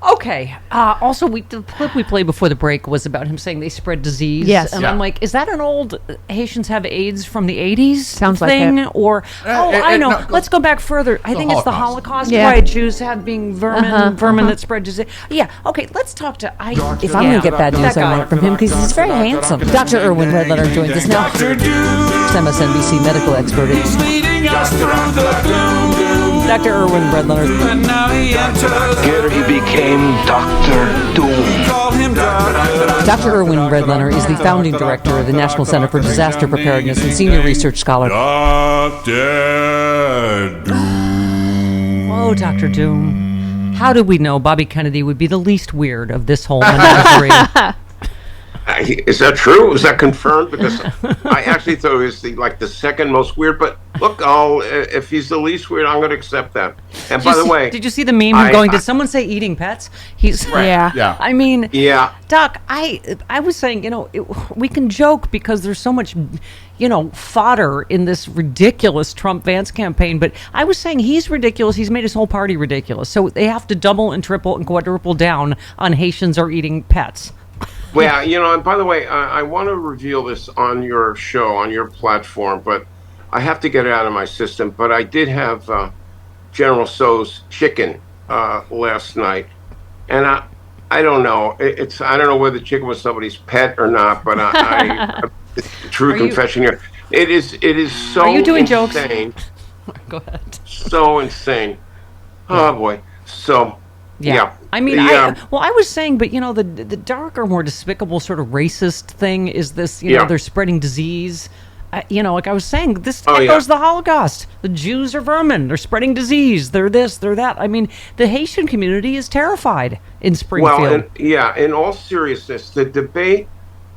Okay. Also, the clip we played before the break was about him saying they spread disease. Yes. And Yeah. I'm like, is that an old Haitians have AIDS from the 80s Sounds like thing? it. Or, I know. no, Let's go back further. I think it's the Holocaust. Holocaust. Yeah. Right. Jews had being vermin that spread disease. Yeah. Okay. Let's talk to... If I'm going to get bad news, That I guy. want it from him because he's very handsome. Dr. Irwin Redletter joins us now. MSNBC medical expert. leading us through the gloom. Dr. Irwin Redletter. And now he enters. Here he became Dr. Doom. Call him Doctor. Dr. Irwin Redletter is the founding director of the National Center for Disaster Preparedness and senior research scholar. Dr. Doom. Whoa, Dr. Doom. How did we know Bobby Kennedy would be the least weird of this whole menagerie? Is that true? Is that confirmed? Because I actually thought it was the second most weird. But look, if he's the least weird, I'm going to accept that. And by the way, did you see the meme of going? Did someone say eating pets? He's Yeah. Yeah. I mean, Yeah. Doc, I was saying, we can joke because there's so much, fodder in this ridiculous Trump Vance campaign. But I was saying he's ridiculous. He's made his whole party ridiculous. So they have to double and triple and quadruple down on Haitians are eating pets. Well, and by the way, I want to reveal this on your show, on your platform, but I have to get it out of my system. But I did have General Tso's chicken last night, and I don't know. I don't know whether the chicken was somebody's pet or not, but it's the true confession here. It is so Are you doing jokes? insane. Go ahead. So insane. Oh boy. So yeah. I mean, I was saying, but the darker, more despicable sort of racist thing is this, they're spreading disease. Like I was saying, this echoes the Holocaust. The Jews are vermin. They're spreading disease. They're this, they're that. I mean, the Haitian community is terrified in Springfield. Well, in all seriousness, the debate,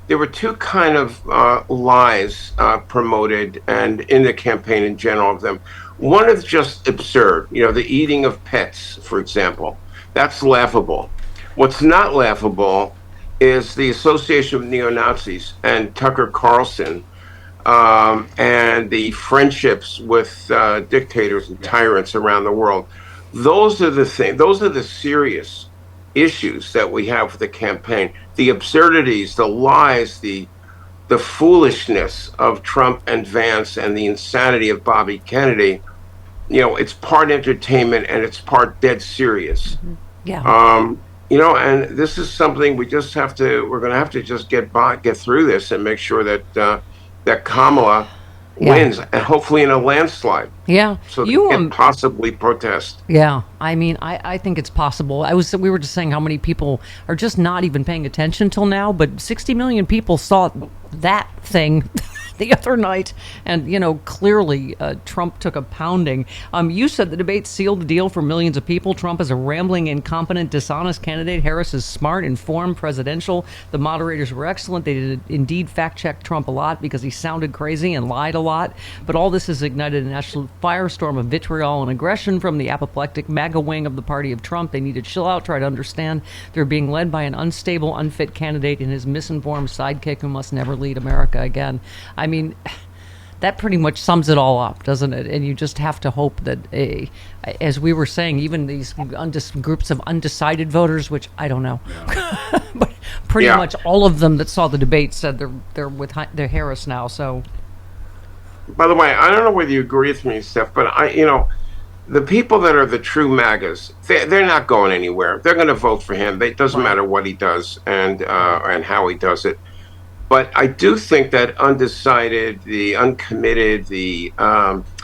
there were two kind of lies promoted and in the campaign in general of them. One is just absurd, the eating of pets, for example. That's laughable. What's not laughable is the association with neo-Nazis and Tucker Carlson and the friendships with dictators and tyrants around the world. Those are the things. Those are the serious issues that we have with the campaign. The absurdities, the lies, the foolishness of Trump and Vance and the insanity of Bobby Kennedy. It's part entertainment and it's part dead serious. Yeah. And this is something we're going to have to just get through this and make sure that Kamala wins, and hopefully in a landslide. Yeah. So they can possibly protest. Yeah. I mean, I think it's possible. We were just saying how many people are just not even paying attention till now, but 60 million people saw that thing the other night, and clearly Trump took a pounding. You said the debate sealed the deal for millions of people. Trump is a rambling, incompetent, dishonest candidate. Harris is smart, informed, presidential. The moderators were excellent. They did indeed fact-check Trump a lot because he sounded crazy and lied a lot. But all this has ignited an absolute firestorm of vitriol and aggression from the apoplectic MAGA wing of the party of Trump. They need to chill out, try to understand they're being led by an unstable, unfit candidate and his misinformed sidekick who must never lead America again. I mean, that pretty much sums it all up, doesn't it? And you just have to hope that, as we were saying, even these groups of undecided voters, which I don't know, but pretty much all of them that saw the debate said they're with they're Harris now. So, by the way, I don't know whether you agree with me, Steph, but the people that are the true MAGAs, they're not going anywhere. They're going to vote for him. It doesn't matter what he does and how he does it. But I do think that undecided, the uncommitted, the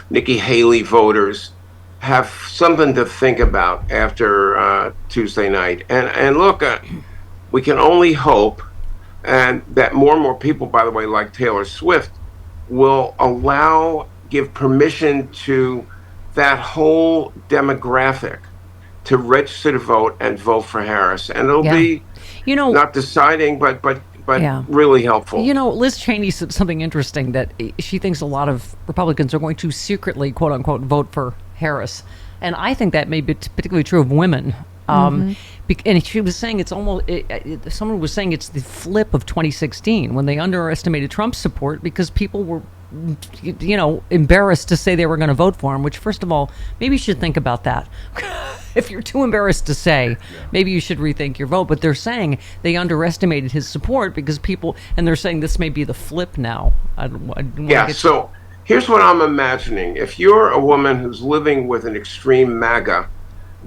Nikki Haley voters have something to think about after Tuesday night. And look, we can only hope and that more and more people, by the way, like Taylor Swift, will give permission to that whole demographic to register to vote and vote for Harris. And it'll be not deciding, but really helpful. Liz Cheney said something interesting, that she thinks a lot of Republicans are going to secretly, quote unquote, vote for Harris. And I think that may be particularly true of women. And she was saying it's almost, someone was saying it's the flip of 2016 when they underestimated Trump's support because people were, embarrassed to say they were going to vote for him, which, first of all, maybe you should think about that. if you're too embarrassed to say, maybe you should rethink your vote. But they're saying they underestimated his support because people, and they're saying this may be the flip now. So here's what I'm imagining. If you're a woman who's living with an extreme MAGA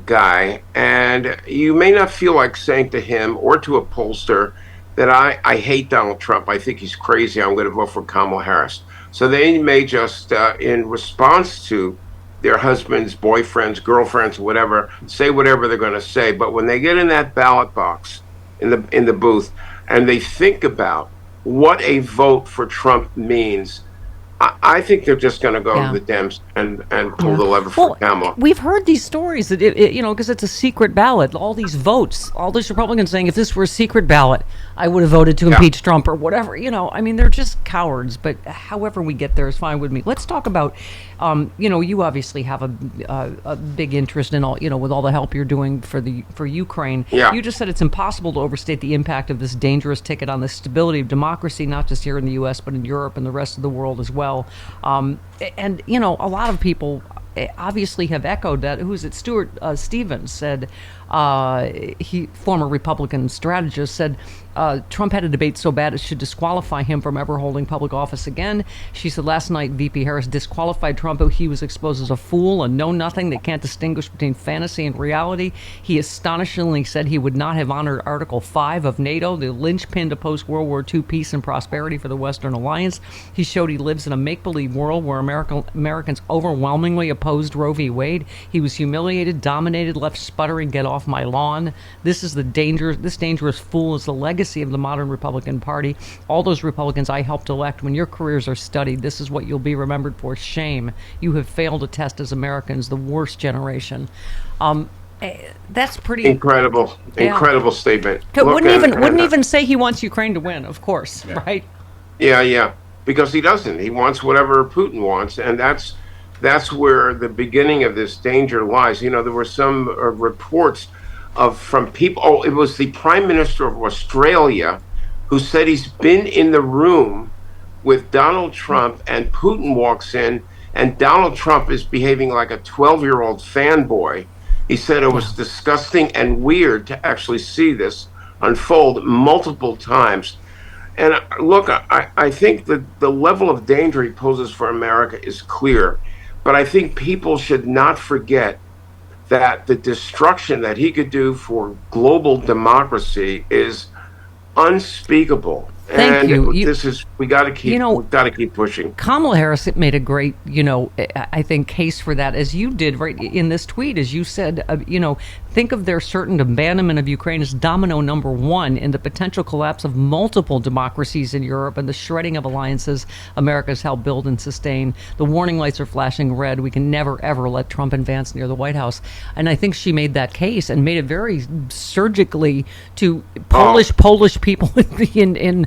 guy, and you may not feel like saying to him or to a pollster that I hate Donald Trump, I think he's crazy, I'm going to vote for Kamala Harris. So they may just, in response to their husbands, boyfriends, girlfriends, whatever, say whatever they're going to say. But when they get in that ballot box in the booth and they think about what a vote for Trump means, I think they're just going to go to the Dems and pull the lever for Kamala. We've heard these stories that, because it's a secret ballot, all these votes, all these Republicans saying, if this were a secret ballot, I would have voted to impeach Trump or whatever. They're just cowards. But however we get there is fine with me. Let's talk about, you obviously have a big interest in all, with all the help you're doing for Ukraine. Yeah. You just said it's impossible to overstate the impact of this dangerous ticket on the stability of democracy, not just here in the U.S., but in Europe and the rest of the world as well. A lot of people obviously have echoed that. Who is it? Stuart Stevens said, former Republican strategist, said Trump had a debate so bad it should disqualify him from ever holding public office again. She said last night VP Harris disqualified Trump. He was exposed as a fool, a know-nothing that can't distinguish between fantasy and reality. He astonishingly said he would not have honored Article 5 of NATO, the linchpin to post-World War II peace and prosperity for the Western Alliance. He showed he lives in a make-believe world where Americans overwhelmingly opposed Roe v. Wade. He was humiliated, dominated, left sputtering, get off my lawn. This dangerous fool is the legacy of the modern Republican Party. All those Republicans I helped elect, when your careers are studied, this is what you'll be remembered for. Shame. You have failed to test as Americans, the worst generation. That's pretty incredible statement. Wouldn't even say he wants Ukraine to win, of course, right? Yeah, because he doesn't. He wants whatever Putin wants, and that's where the beginning of this danger lies. There were some reports from people. Oh, it was the Prime Minister of Australia who said he's been in the room with Donald Trump, and Putin walks in, and Donald Trump is behaving like a 12-year-old fanboy. He said it was disgusting and weird to actually see this unfold multiple times. And look, I think that the level of danger he poses for America is clear. But I think people should not forget that the destruction that he could do for global democracy is unspeakable. Thank you. We got to keep pushing. Kamala Harris made a great, I think, case for that, as you did right in this tweet, as you said, think of their certain abandonment of Ukraine as domino number one in the potential collapse of multiple democracies in Europe and the shredding of alliances America's helped build and sustain. The warning lights are flashing red. We can never, ever let Trump advance near the White House. And I think she made that case and made it very surgically to Polish people in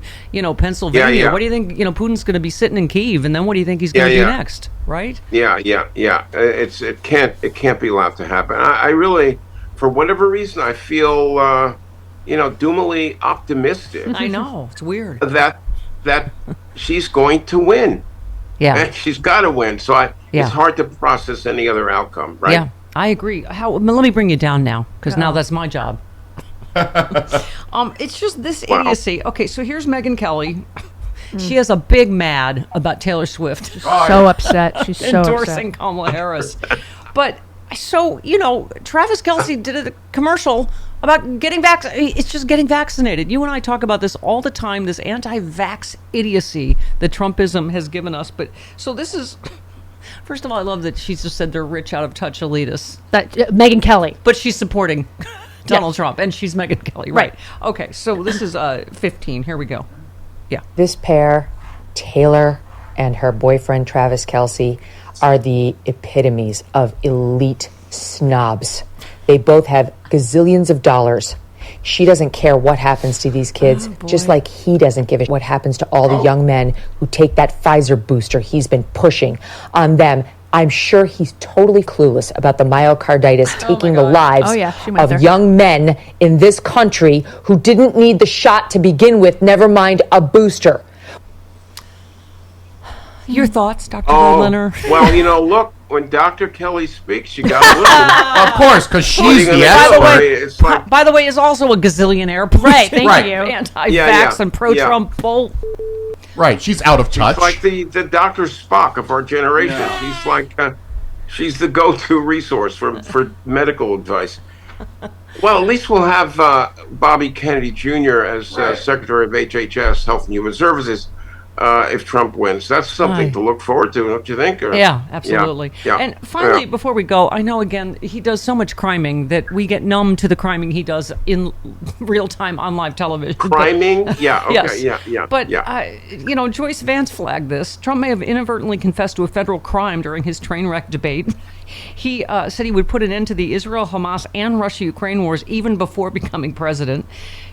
Pennsylvania. Yeah. What do you think? Putin's going to be sitting in Kyiv, and then what do you think he's going to do next? Right? Yeah. It can't be allowed to happen. I really, for whatever reason, I feel doomily optimistic. I know, it's weird that she's going to win. Yeah, and she's got to win. So it's hard to process any other outcome. Right? Yeah, I agree. Let me bring you down now, because now that's my job. It's just this idiocy. Okay, so here's Megyn Kelly. She has a big mad about Taylor Swift. So upset. She's so endorsing upset. Kamala Harris. But so, Travis Kelce did a commercial about getting vaccinated. It's just getting vaccinated. You and I talk about this all the time, this anti-vax idiocy that Trumpism has given us. But so this is, first of all, I love that she just said they're rich, out of touch elitists. Megyn Kelly. But she's supporting Donald Trump, and she's Megyn Kelly. Right. Okay, so this is 15. Here we go. Yeah. This pair, Taylor and her boyfriend Travis Kelce, are the epitomes of elite snobs. They both have gazillions of dollars. She doesn't care what happens to these kids, just like he doesn't give a what happens to all the young men who take that Pfizer booster he's been pushing on them. I'm sure he's totally clueless about the myocarditis taking the lives of young men in this country who didn't need the shot to begin with, never mind a booster. Your thoughts, Dr. Berliner? Well, look, when Dr. Kelly speaks, you got to listen. Of course, because What are you she's gonna the do? expert. It's like, By the way, is also a gazillionaire. Right, thank Right. you. Anti-vax Yeah, and pro-Trump bull. Right, she's out of touch. she's like the Dr. Spock of our generation. She's like, she's the go-to resource for medical advice. Well, at least we'll have Bobby Kennedy Jr. as Secretary of HHS, Health and Human Services, if Trump wins. That's something Aye. to look forward to, don't you think? Or- Yeah, absolutely. Yeah. And finally, Yeah. before we go, I know, again, he does so much criming that we get numb to the criming he does in real time on live television. Criming? Yeah, okay, Yes. yeah. But, yeah. Joyce Vance flagged this. Trump may have inadvertently confessed to a federal crime during his train wreck debate. He said he would put an end to the Israel, Hamas, and Russia-Ukraine wars even before becoming president.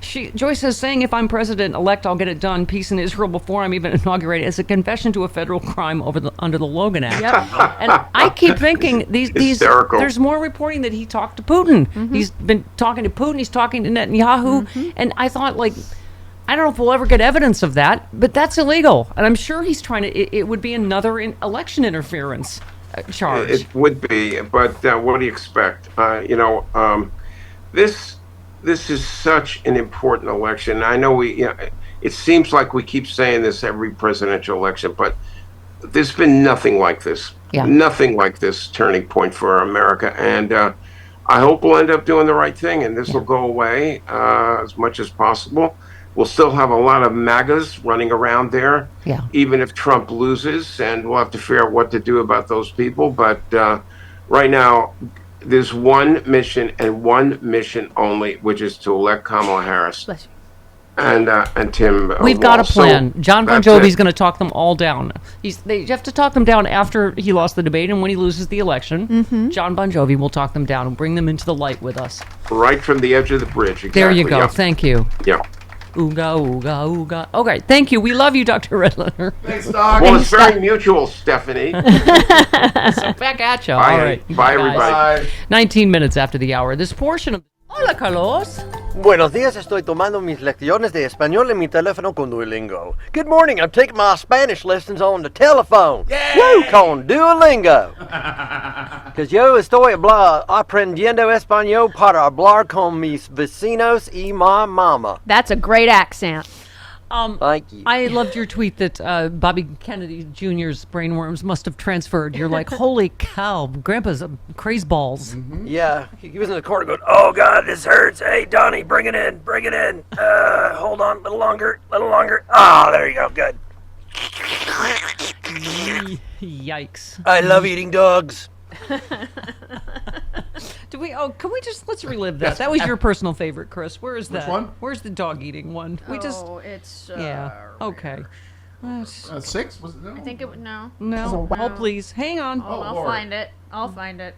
Joyce says, saying, if I'm president-elect, I'll get it done. Peace in Israel before I'm even inaugurated as a confession to a federal crime under the Logan Act. And I keep thinking these Hysterical. there's more reporting that he talked to Putin. He's been talking to Putin. He's talking to Netanyahu. And I thought, I don't know if we'll ever get evidence of that, but that's illegal. And I'm sure he's trying to. It would be another election interference charge. It would be, but what do you expect? This is such an important election. I know it seems like we keep saying this every presidential election, but there's been nothing like this. Yeah. Nothing like this turning point for America. And I hope we'll end up doing the right thing, and this will go away as much as possible. We'll still have a lot of MAGAs running around there, even if Trump loses, and we'll have to figure out what to do about those people. But right now, there's one mission and one mission only, which is to elect Kamala Harris. Bless you. And Tim. We've got a Walz. So plan. John Bon that's Jovi's it. going to talk them all down. They have to talk them down after he lost the debate and when he loses the election. John Bon Jovi will talk them down and bring them into the light with us. Right from the edge of the bridge. Exactly. There you go. Yeah. Thank you. Yeah. Ooga, ooga, ooga. Okay, thank you. We love you, Dr. Redletter. Thanks, Doc. Well, it's very mutual, Stephanie. So back at you. Bye, All right. bye, guys. everybody. Bye. 19 minutes after the hour. This portion of... Hola, Carlos. Buenos días, estoy tomando mis lecciones de español en mi teléfono con Duolingo. Good morning, I'm taking my Spanish lessons on the telephone. Yay! Woo, con Duolingo. Que yo estoy aprendiendo español para hablar con mis vecinos y mi mamá. That's a great accent. Thank you. I loved your tweet that Bobby Kennedy Jr.'s brainworms must have transferred. You're like, holy cow, Grandpa's craze balls. Yeah, he was in the corner going, oh God, this hurts. Hey, Donnie, bring it in. Hold on, a little longer. Ah, there you go, good. Yikes. I love eating dogs. Let's relive that. That was your personal favorite, Chris. Where is that? one? Where's the dog eating one? It's Yeah. Okay. 6? Was it? No? I think it would no. No. Oh, please. Hang on. I'll Lord. find it.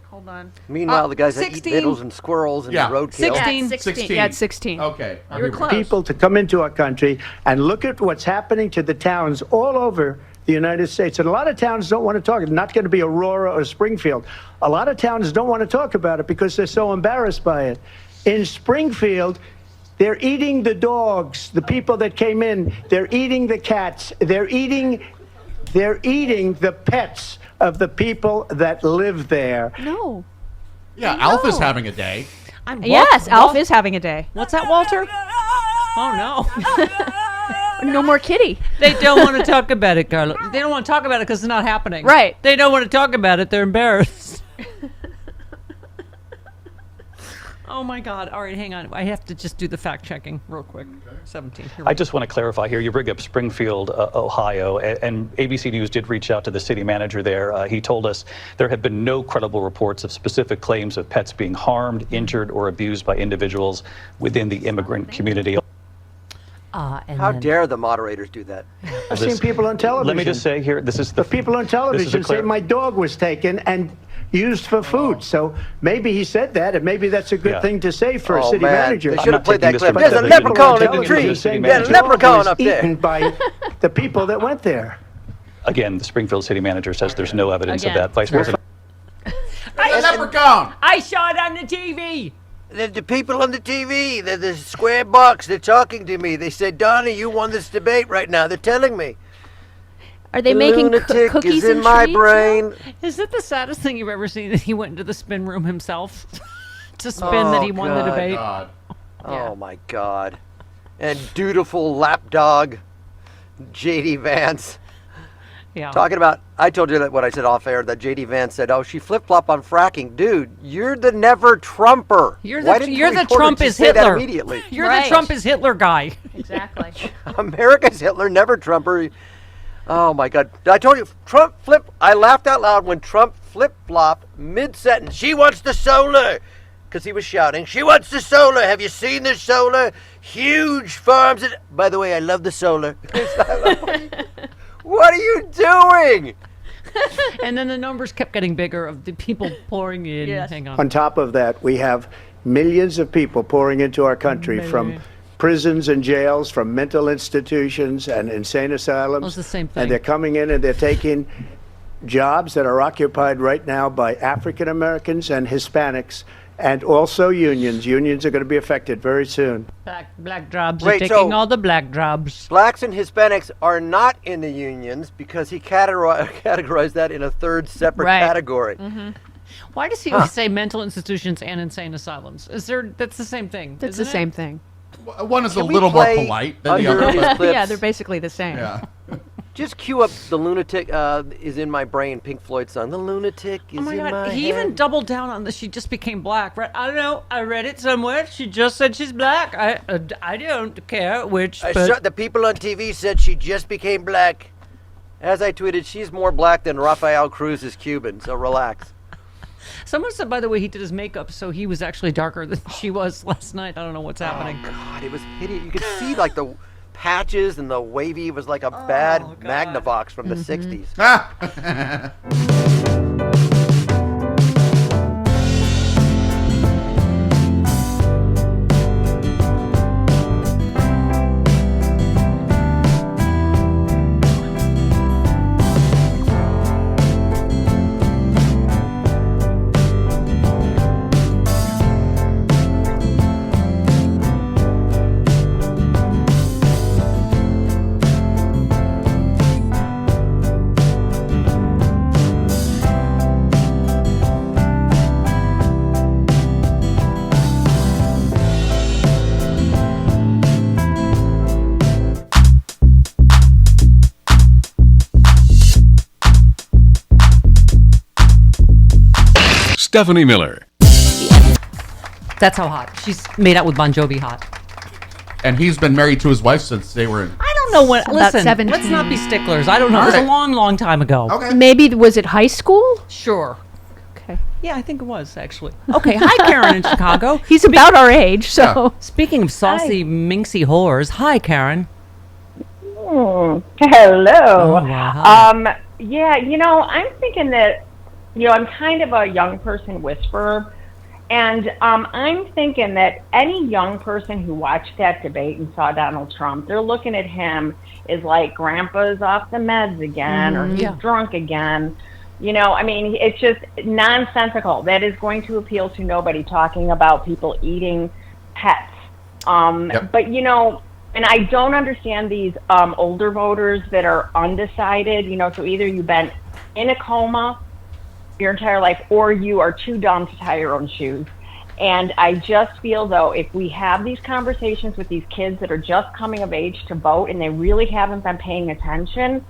Hold on. Meanwhile, the guys that eat 16. beetles and squirrels and Yeah. roadkill. 16. Yeah, it's 16. 16. Yeah, it's 16. Okay. You were close. People to come into our country and look at what's happening to the towns all over the United States. And a lot of towns don't want to talk. It's not going to be Aurora or Springfield. A lot of towns don't want to talk about it because they're so embarrassed by it. In Springfield, they're eating the dogs, the people that came in. They're eating the cats. They're eating the pets of the people that live there. No. Yeah, Alf is having a day. Yes, Alf is having a day. What's that, Walter? Oh, no. No more kitty. They don't want to talk about it, Carla. They don't want to talk about it because it's not happening. Right. They don't want to talk about it. They're embarrassed. Oh, my God. All right, hang on. I have to just do the fact-checking real quick. 17. Here we I go. just want to clarify here. You bring up Springfield, Ohio, and ABC News did reach out to the city manager there. He told us there have been no credible reports of specific claims of pets being harmed, injured, or abused by individuals within the immigrant community. And How then- dare the moderators do that? I've seen people on television. Let me just say here, this is The people on television say clear- my dog was taken and used for food. So maybe he said that, and maybe that's a good Yeah. thing to say for a Oh, city man. manager. They I'm should not have played taking that this clip. from There's a television. leprechaun in the Television tree. is saying There's a the dog leprechaun was up there. eaten by the people that went there. Again, the Springfield city manager says there's no evidence Again. of that. Vice President. A leprechaun! I saw it on the TV. The people on the TV, the square box, they're talking to me. They said, Donnie, you won this debate right now. They're telling me. Are they making lunatic cookies is in and my treats? brain. Is it the saddest thing you've ever seen that he went into the spin room himself to spin that he won the God. debate? God. Oh my God. And dutiful lapdog JD Vance. Yeah. Talking about, I told you that what I said off air, that JD Vance said, oh, she flip-flop on fracking. Dude, you're the never Trumper. Why didn't you're the reporter Trump just is say that Hitler. immediately? You're Right. the Trump is Hitler guy. Exactly. America's Hitler, never Trumper. Oh my God. I told you, I laughed out loud when Trump flip-flopped mid-sentence. She wants the solar. Because he was shouting, she wants the solar. Have you seen the solar? Huge farms. By the way, I love the solar. What are you doing? And then the numbers kept getting bigger of the people pouring in. Yes. Hang on. On top of that, we have millions of people pouring into our country from prisons and jails, from mental institutions and insane asylums. Well, it's the same thing. And they're coming in and they're taking jobs that are occupied right now by African Americans and Hispanics, and also unions. Unions are going to be affected very soon. Black jobs are Wait, taking so- all the black jobs. Blacks and Hispanics are not in the unions because he categorized that in a third separate Right. category. Why does he always say mental institutions and insane asylums? That's the same thing. It's the isn't same it? thing. One is a Can we little more play polite than the under other. his clips? Yeah, they're basically the same. Yeah. Just cue up the lunatic is in my brain, Pink Floyd song. The lunatic is Oh my in God! my He head. even doubled down on this. She just became black, right? I don't know. I read it somewhere. She just said she's black. I don't care which. But The people on TV said she just became black. As I tweeted, she's more black than Rafael Cruz is Cuban, so relax. someone said, by the way, he did his makeup, so he was actually darker than she was last night. I don't know what's happening. God, it was hideous. You could see like the patches and the wavy. It was like a bad Magnavox from the 60s. Stephanie Miller. That's how hot. She's made out with Bon Jovi hot. And he's been married to his wife since they were in. I don't know what. About Listen, 17. let's not be sticklers. I don't know. All It was right. a long, long time ago. Okay. Maybe, was it high school? Sure. Okay. Yeah, I think it was actually. Okay, hi Karen in Chicago. He's about our age, so. Speaking of saucy, minxy whores, hi Karen. Hello. Oh, wow. Yeah, I'm thinking that, I'm kind of a young person whisperer, and I'm thinking that any young person who watched that debate and saw Donald Trump, they're looking at him as like grandpa's off the meds again, or he's drunk again. It's just nonsensical. That is going to appeal to nobody, talking about people eating pets. But, and I don't understand these older voters that are undecided, so either you've been in a coma your entire life or you are too dumb to tie your own shoes. And I just feel, though, if we have these conversations with these kids that are just coming of age to vote and they really haven't been paying attention,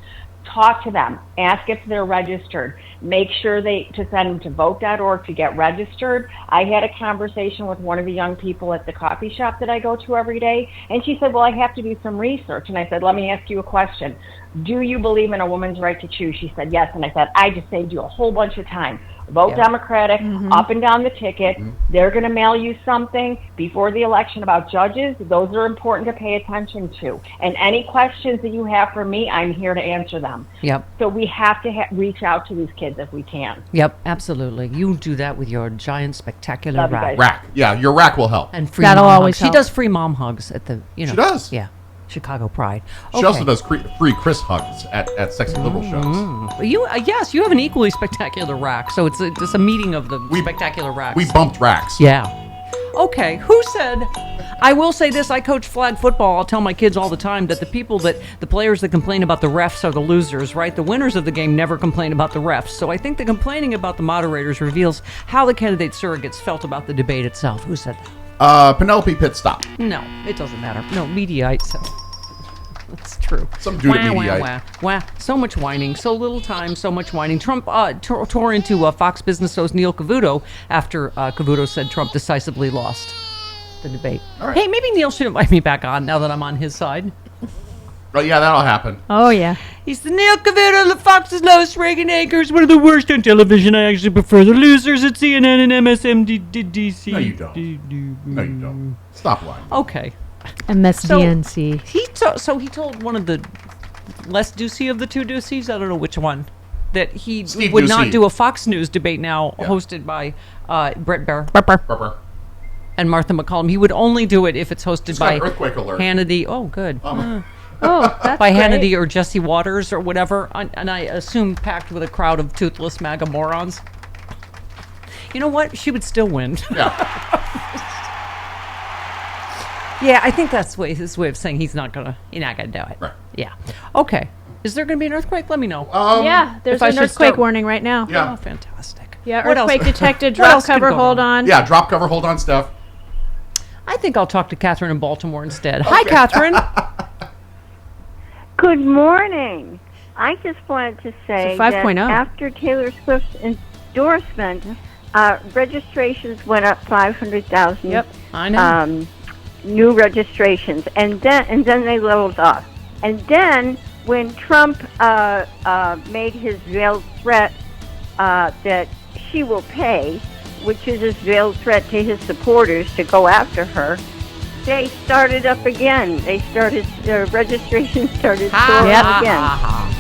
talk to them, ask if they're registered, make sure to send them to vote.org to get registered. I had a conversation with one of the young people at the coffee shop that I go to every day, and she said, well, I have to do some research. And I said, let me ask you a question. Do you believe in a woman's right to choose? She said, yes. And I said, I just saved you a whole bunch of time. Vote Democratic, up and down the ticket. They're going to mail you something before the election about judges. Those are important to pay attention to. And any questions that you have for me, I'm here to answer them. Yep. So we have to reach out to these kids if we can. Yep, absolutely. You do that with your giant, spectacular Love you rack. guys. Rack. Yeah, your rack will help. And free That'll mom always hugs. She help. does free mom hugs at the, She does. Yeah, Chicago Pride. She also does free Chris hugs at Sexy Liberal shows. Yes, you have an equally spectacular rack. So it's a meeting of the spectacular racks. We bumped racks. Yeah. Okay, who said? I will say this, I coach flag football. I'll tell my kids all the time that the players that complain about the refs are the losers, right? The winners of the game never complain about the refs. So I think the complaining about the moderators reveals how the candidate surrogates felt about the debate itself. Who said that? Penelope Pitt, stop. No, it doesn't matter. No, Mediaite said it. That's true. Some dude at Mediaite. Wah. So much whining, so little time, so much whining. Trump tore into Fox Business host Neil Cavuto after Cavuto said Trump decisively lost the debate. All right. Hey, maybe Neil should invite me back on now that I'm on his side. Oh, yeah, that'll happen. Oh, yeah. He's the Neil Cavuto, the Fox's lowest rating anchors, one of the worst on television. I actually prefer the losers at CNN and MSNBC. No, you don't. No, you don't. Stop lying. Okay. MSDNC. So he told one of the less Ducey of the two Duceys, I don't know which one, that he Steve would Ducey. not do a Fox News debate now hosted by Brett Baer and Martha McCallum. He would only do it if it's hosted Just by got an earthquake alert. Hannity. Oh, good. Oh, that's By great. Hannity or Jesse Waters or whatever, and I assume packed with a crowd of toothless MAGA morons. You know what? She would still win. Yeah. Yeah, I think that's his way of saying he's not gonna do it. Right. Yeah. Okay. Is there gonna be an earthquake? Let me know. Yeah, there's if I an should earthquake start- warning right now. Yeah. Oh, fantastic. Yeah, What else? earthquake detected. What Drop else could cover, go hold wrong? on. Yeah, drop cover, hold on, Steph. I think I'll talk to Catherine in Baltimore instead. Hi, Catherine. Good morning. I just wanted to say It's a 5.0. that after Taylor Swift's endorsement, registrations went up 500,000. Yep, I know. New registrations, and then they leveled off. And then when Trump made his veiled threat that she will pay, which is his veiled threat to his supporters to go after her, they started up again. Their registration started soaring again.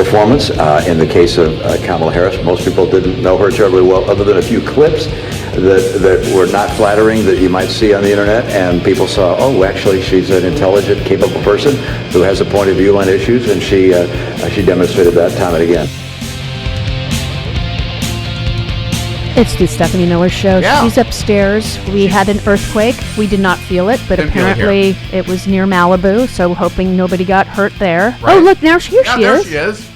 performance. In the case of Kamala Harris, most people didn't know her terribly well, other than a few clips that were not flattering that you might see on the internet, and people saw, oh, actually, she's an intelligent, capable person who has a point of view on issues, and she demonstrated that time and again. It's the Stephanie Miller Show. Yeah. She's upstairs. We had an earthquake. We did not feel it, but Didn't feel it apparently it was near Malibu, so hoping nobody got hurt there. Right. Oh, look, now here Yeah, she there is. she is.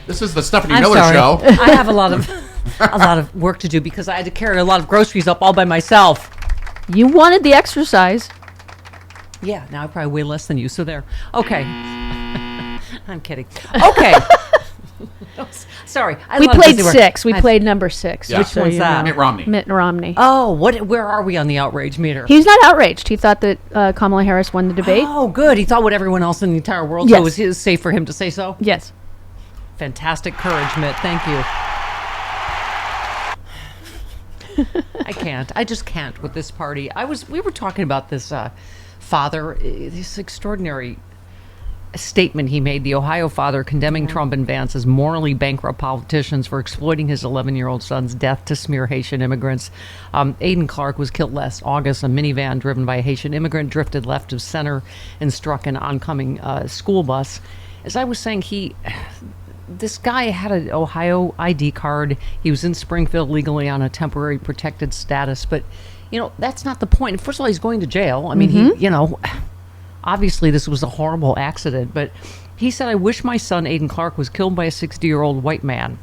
This is the Stephanie I'm Miller sorry. Show. I have a lot of work to do because I had to carry a lot of groceries up all by myself. You wanted the exercise. Yeah, now I probably weigh less than you, so there. Okay. I'm kidding. Okay. Sorry. We played 6. We played number 6. Yeah. Which one's that? Mitt Romney. Mitt Romney. Oh, where are we on the outrage meter? He's not outraged. He thought that Kamala Harris won the debate. Oh, good. He thought what everyone else in the entire world Yes. thought was his, safe for him to say so? Yes. Fantastic courage, Mitt. Thank you. I can't. I just can't with this party. We were talking about this father, this extraordinary statement he made, the Ohio father condemning Trump and Vance as morally bankrupt politicians for exploiting his 11-year-old son's death to smear Haitian immigrants. Aiden Clark was killed last August. A minivan driven by a Haitian immigrant drifted left of center and struck an oncoming school bus. As I was saying, this guy had an Ohio ID card. He was in Springfield legally on a temporary protected status, but that's not the point. First of all, he's going to jail. I mean, obviously this was a horrible accident, but he said, I wish my son Aiden Clark was killed by a 60-year-old white man.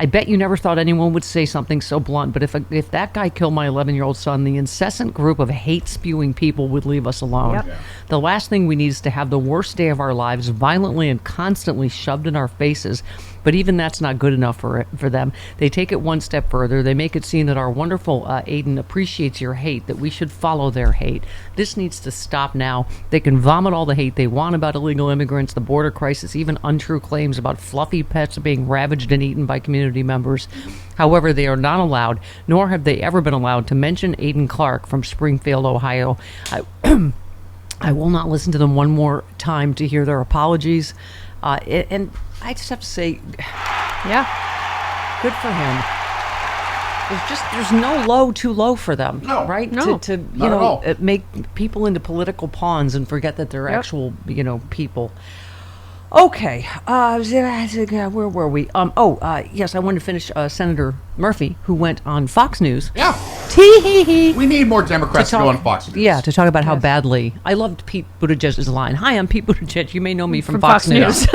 I bet you never thought anyone would say something so blunt, but if that guy killed my 11-year-old son, the incessant group of hate-spewing people would leave us alone. Yep. Yeah. The last thing we need is to have the worst day of our lives violently and constantly shoved in our faces, but even that's not good enough for them. They take it one step further. They make it seem that our wonderful Aiden appreciates your hate, that we should follow their hate. This needs to stop now. They can vomit all the hate they want about illegal immigrants, the border crisis, even untrue claims about fluffy pets being ravaged and eaten by community members. However, they are not allowed, nor have they ever been allowed, to mention Aiden Clark from Springfield, Ohio. I will not listen to them one more time to hear their apologies. And I just have to say, Yeah. good for him. There's no low too low for them, No. right? No. To Not at all. make people into political pawns and forget that they're actual, people. Okay, where were we? Yes, I wanted to finish Senator Murphy, who went on Fox News. Yeah. Tee-hee-hee. We need more Democrats to go on Fox News. Yeah, to talk about how badly. I loved Pete Buttigieg's line. Hi, I'm Pete Buttigieg. You may know me from Fox News.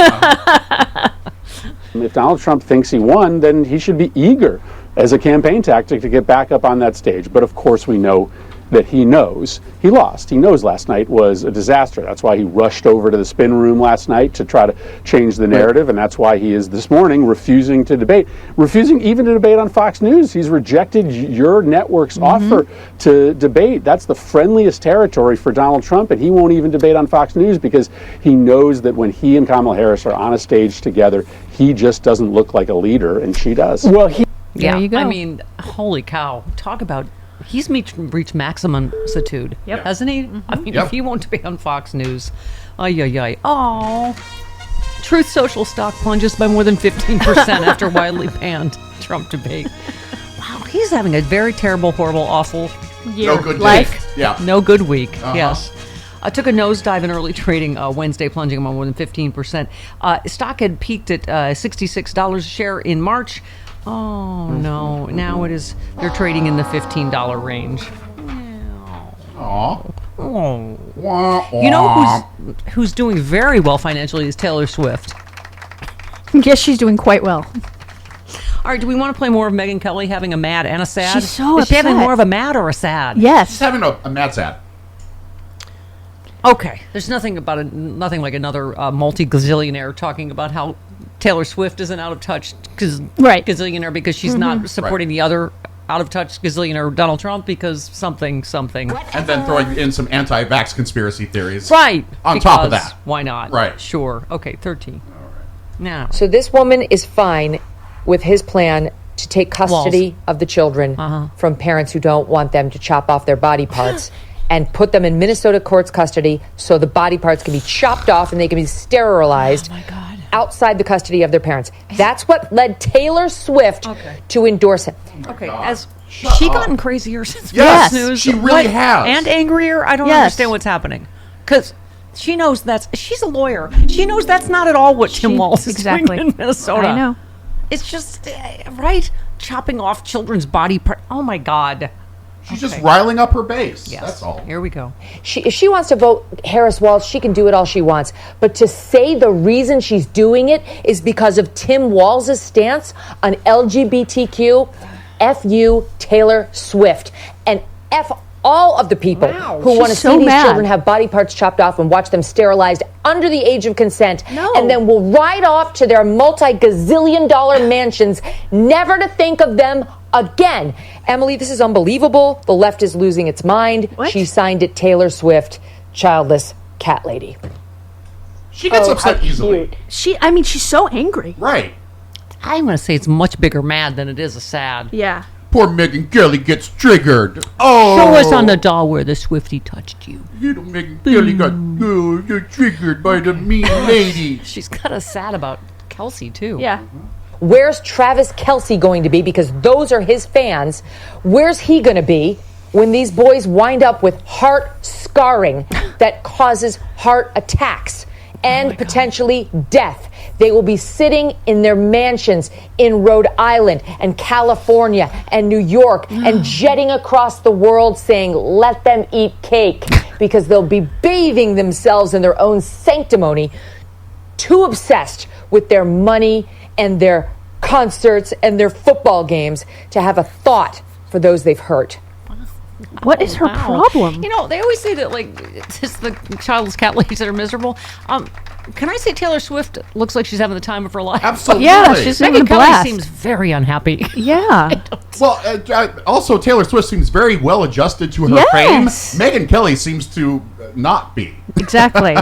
If Donald Trump thinks he won, then he should be eager as a campaign tactic to get back up on that stage. But of course, we know that he knows he lost. He knows last night was a disaster. That's why he rushed over to the spin room last night to try to change the narrative, and that's why he is this morning refusing to debate, refusing even to debate on Fox News. He's rejected your network's offer to debate. That's the friendliest territory for Donald Trump, and he won't even debate on Fox News because he knows that when he and Kamala Harris are on a stage together, he just doesn't look like a leader, and she does. Well, Yeah, you go. I mean, holy cow. Talk about, he's reached maximum attitude, hasn't he? I mean, if he won't debate on Fox News, oh, Truth Social stock plunges by more than 15% after widely panned Trump debate. Wow, he's having a very terrible, horrible, awful No good life. week. Yeah. No good week, Uh-huh. yes. I took a nosedive in early trading Wednesday, plunging by more than 15%. Stock had peaked at $66 a share in March. Oh, no. Now they're trading in the $15 range. Aw. Oh. You know who's doing very well financially is Taylor Swift. Yes, she's doing quite well. All right, do we want to play more of Megyn Kelly having a mad and a sad? She's so Is she having upset. more of a mad or a sad? Yes. She's having a mad sad. Okay, there's nothing like another multi-gazillionaire talking about how Taylor Swift is an out-of-touch gazillionaire because she's not supporting the other out-of-touch gazillionaire Donald Trump because something. And then throwing in some anti-vax conspiracy theories. Right. On top of that. Why not? Right. Sure. Okay, 13. Now. So this woman is fine with his plan to take custody of the children from parents who don't want them to chop off their body parts. and put them in Minnesota court's custody so the body parts can be chopped off and they can be sterilized outside the custody of their parents. That's what led Taylor Swift to endorse him. Okay, as she gotten crazier since Yes, Fox News. she really has. And angrier. I don't understand what's happening. Because she knows she's a lawyer. She knows that's not at all what Tim Walz is doing in Minnesota. I know. It's just, right? Chopping off children's body parts. Oh, my God. She's just riling up her base. Yes. That's all. Here we go. If she wants to vote Harris Walz, she can do it all she wants. But to say the reason she's doing it is because of Tim Walz's stance on LGBTQ, F you, Taylor Swift. And F all of the people who want to see these children have body parts chopped off and watch them sterilized under the age of consent. And then will ride off to their multi-gazillion-dollar mansions, never to think of them again. Emily, this is unbelievable. The left is losing its mind. She signed it Taylor Swift, childless cat lady. She gets upset easily. She's so angry. Right. I'm going to say it's much bigger mad than it is a sad. Yeah. Poor Megyn Kelly gets triggered. Oh. Show us on the doll where the Swiftie touched you. You know, Megyn Kelly got triggered by the mean lady. She's kind of sad about Kelsey, too. Yeah. Where's Travis Kelce going to be? Because those are his fans. Where's he going to be when these boys wind up with heart scarring that causes heart attacks and potentially death? They will be sitting in their mansions in Rhode Island and California and New York and jetting across the world saying, let them eat cake, because they'll be bathing themselves in their own sanctimony, too obsessed with their money and their concerts and their football games to have a thought for those they've hurt. What is her problem? You know, they always say that, like, it's the childless cat ladies that are miserable. Can I say Taylor Swift looks like she's having the time of her life? Absolutely. Yeah, she's having a Megyn Kelly blast. seems very unhappy. Yeah. Well, also Taylor Swift seems very well adjusted to her Yes. fame. Megyn Kelly seems to not be. Exactly.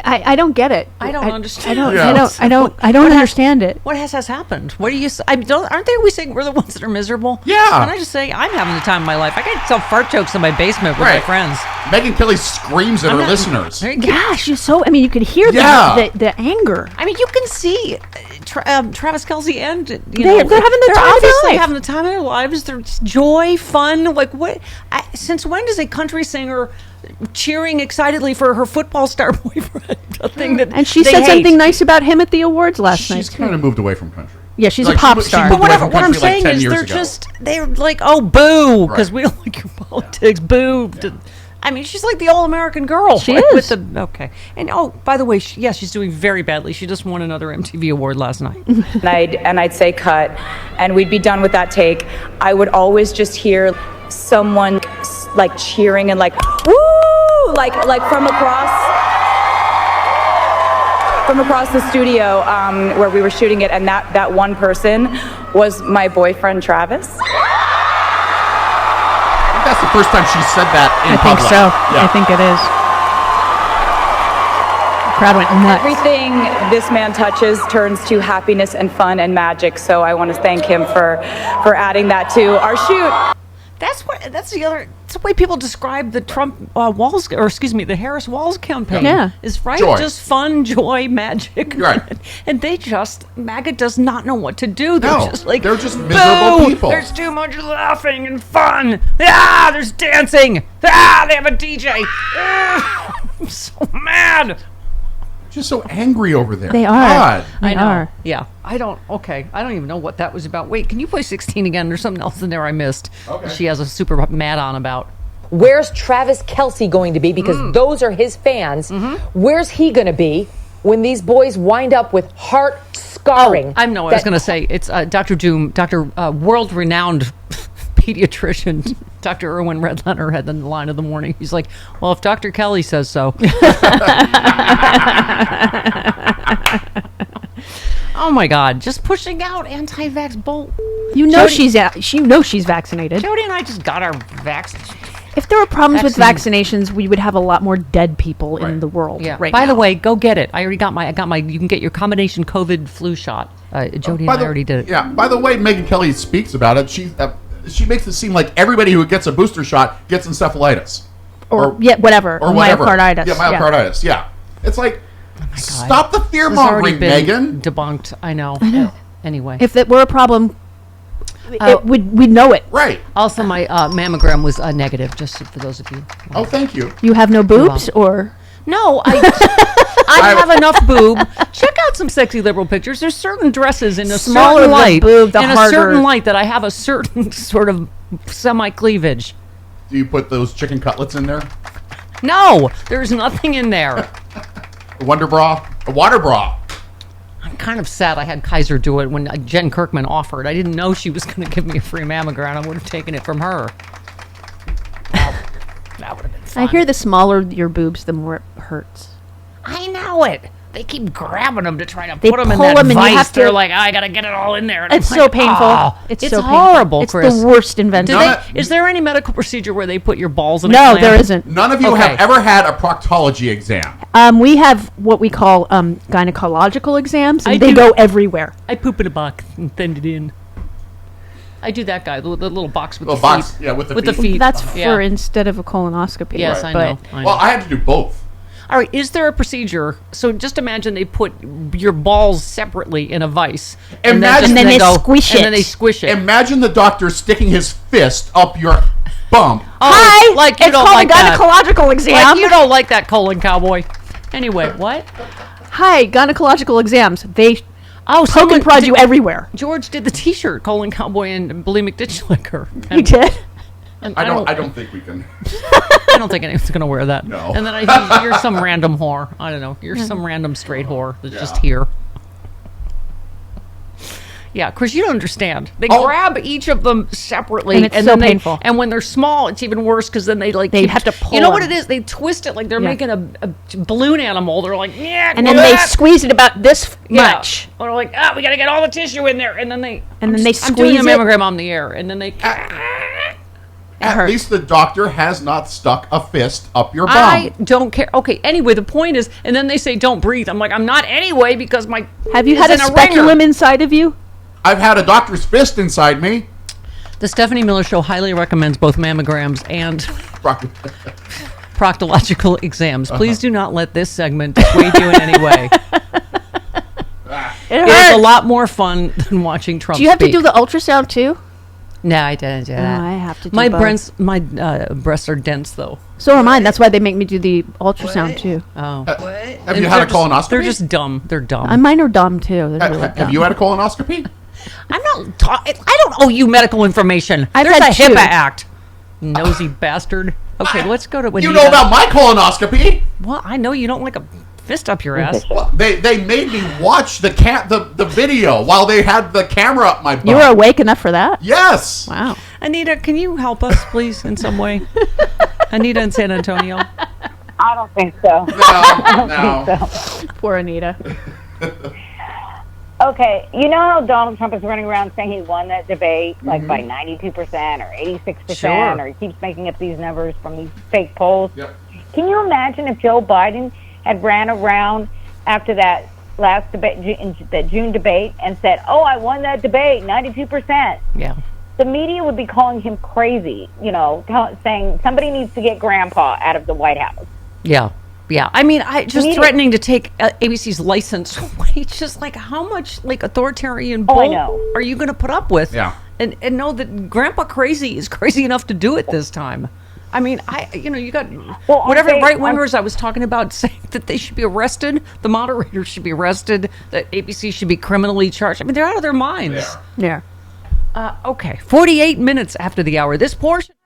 I don't get it. I don't understand. I don't understand it. What has happened? What do you? Aren't they always saying we're the ones that are miserable? Yeah. Can I just say I'm having the time of my life? I can tell fart jokes in my basement with my friends. Megyn Kelly screams at her listeners. Yeah, she's so. I mean, you could hear the anger. I mean, you can see Travis Kelce and they're having the time of their obviously life. having the time of their lives. They're joy, fun. Like what? Since when does a country singer cheering excitedly for her football star boyfriend? A thing that And she they said hate. something nice about him at the awards last night. She's kind of moved away from country. Yeah, she's Like, a pop she star. moved But away from what I'm country, like, saying 10 is years they're ago. like, oh, boo, because Right. we don't like your politics. Boo. I mean, she's like the all-American girl. She like, is. Okay. And, by the way, she's doing very badly. She just won another MTV award last night. and I'd say cut, and we'd be done with that take. I would always just hear someone like cheering and like, woo, like from across the studio where we were shooting it, and that one person was my boyfriend Travis. That's the first time she said that in I think public. so. Yeah. I think it is. The crowd went nuts. Everything this man touches turns to happiness and fun and magic. So I want to thank him for adding that to our shoot. That's the way people describe the Trump Walz, or excuse me, the Harris Walz campaign. Yeah. Is right. Joy. Just fun, joy, magic. Right. And MAGA does not know what to do. They're No, just like, they're just miserable "Boo! people." There's too much laughing and fun. Ah, there's dancing. Ah, they have a DJ. Ah, I'm so mad. Just so angry over there. They are. God. They are. Yeah. I don't even know what that was about. Wait, can you play 16 again? There's something else in there I missed. Okay. She has a super mad on about. Where's Travis Kelce going to be? Because those are his fans. Where's he going to be when these boys wind up with heart scarring? I know what I was going to say. It's Dr. Doom, world-renowned pediatrician, Dr. Irwin Redlener had the line of the morning. He's like, well, if Dr. Kelly says so. Oh my God! Just pushing out anti-vax bull. You know she's vaccinated. Jody and I just got our vaccine. If there were problems with Vaccine. vaccinations, we would have a lot more dead people in the world. Yeah. Right. By now. the way, go get it. I already got my. You can get your combination COVID flu shot. Jody and I already did it. Yeah. By the way, Megyn Kelly speaks about it. she makes it seem like everybody who gets a booster shot gets encephalitis. Or whatever. Or whatever. Myocarditis. Yeah, myocarditis. Yeah. It's like, stop the fear This has already mongering, been Megan. Debunked. I know. Anyway. If it were a problem, we'd know it. Right. Also, my mammogram was negative, just for those of you. Oh, thank you. You have no boobs, or? No, I have enough boob. Check out some sexy liberal pictures. There's certain dresses in a Smaller certain the light, boob, the in a harder. certain light that I have a certain sort of semi-cleavage. Do you put those chicken cutlets in there? No, there's nothing in there. A wonder bra? A water bra? I'm kind of sad I had Kaiser do it when Jen Kirkman offered. I didn't know she was going to give me a free mammogram. I would have taken it from her. That would have been fun. I hear the smaller your boobs, the more it hurts. I know it. They keep grabbing them to try to They put them in pull that them and you vice. have to- They're like, I got to get it all in there. And It's I'm so like, painful. "Oh." It's It's so painful. horrible, It's Chris. the worst invention. Is there any medical procedure where they put your balls in a No, clamp? there isn't. None of you have ever had a proctology exam. We have what we call gynecological exams, and I they do- go everywhere. I poop in a box and send it in. I do that guy, the little box with Little the box, feet. yeah, with the the feet. feet. That's Yeah. for instead of a colonoscopy. Yes, right. I know. Well, I had to do both. All right, is there a procedure? So just imagine they put your balls separately in a vice. And Imagine- then they go, squish And it. then they squish it. Imagine the doctor sticking his fist up your bum. Oh, Hi, like you it's don't called like a that. gynecological exam. Like you don't like that, colon cowboy. Anyway, what? Hi, gynecological exams. They Oh, poke and prod you everywhere. George did the T-shirt, colon cowboy and bulimic ditch licker. You did? And I don't think we can. I don't think anyone's going to wear that. No. And then you're some random whore. I don't know. You're some random straight whore that's just here. Yeah, Chris, you don't understand. They grab each of them separately, And it's so then painful. And when they're small, it's even worse because then they have to pull You know what them. it is? They twist it like they're Yeah. making a balloon animal. They're like, yeah, And then they squeeze it about this much. Or like, we got to get all the tissue in there, and then they And then they I'm doing a squeeze it. mammogram on the air, and then they. At least the doctor has not stuck a fist up your bum. I don't care. Okay, anyway, the point is, and then they say don't breathe. I'm like, I'm not anyway because my. Have you had is a in speculum ringer. inside of you? I've had a doctor's fist inside me. The Stephanie Miller Show highly recommends both mammograms and proctological exams. Please do not let this segment dissuade you in any way. It is a hurts. lot more fun than watching Trump Do you have speak. to do the ultrasound too? No, I didn't do that. I have to do my both. breasts are dense though. So are mine. That's why they make me do the ultrasound too. Oh. Have you had a colonoscopy? They're just dumb. They're dumb. Mine are dumb too. They're really Have dumb. you had a colonoscopy? I'm not. I don't owe you medical information. I've There's had a two. HIPAA act. Nosy bastard. Okay, let's go to. You know about my colonoscopy? Well, I know you don't like a fist up your ass. Well, they made me watch the video while they had the camera up my butt. You were awake enough for that? Yes. Wow. Anita, can you help us, please, in some way? Anita in San Antonio. I don't think so. No. Poor Anita. Okay, you know how Donald Trump is running around saying he won that debate like by 92% or 86%, Sure. or he keeps making up these numbers from these fake polls? Yep. Can you imagine if Joe Biden had ran around after that last debate, that June debate, and said, "Oh, I won that debate, 92%." Yeah. The media would be calling him crazy, saying somebody needs to get Grandpa out of the White House. Yeah. Yeah. I mean, just Media- threatening to take ABC's license away. It's just like, how much authoritarian Oh, I bull know. are you going to put up with? Yeah. And know that Grandpa Crazy is crazy enough to do it this time. I mean, you got whatever right wingers I was talking about saying that they should be arrested, the moderators should be arrested, that ABC should be criminally charged. I mean, they're out of their minds. Yeah. Okay, 48 minutes after the hour. This portion.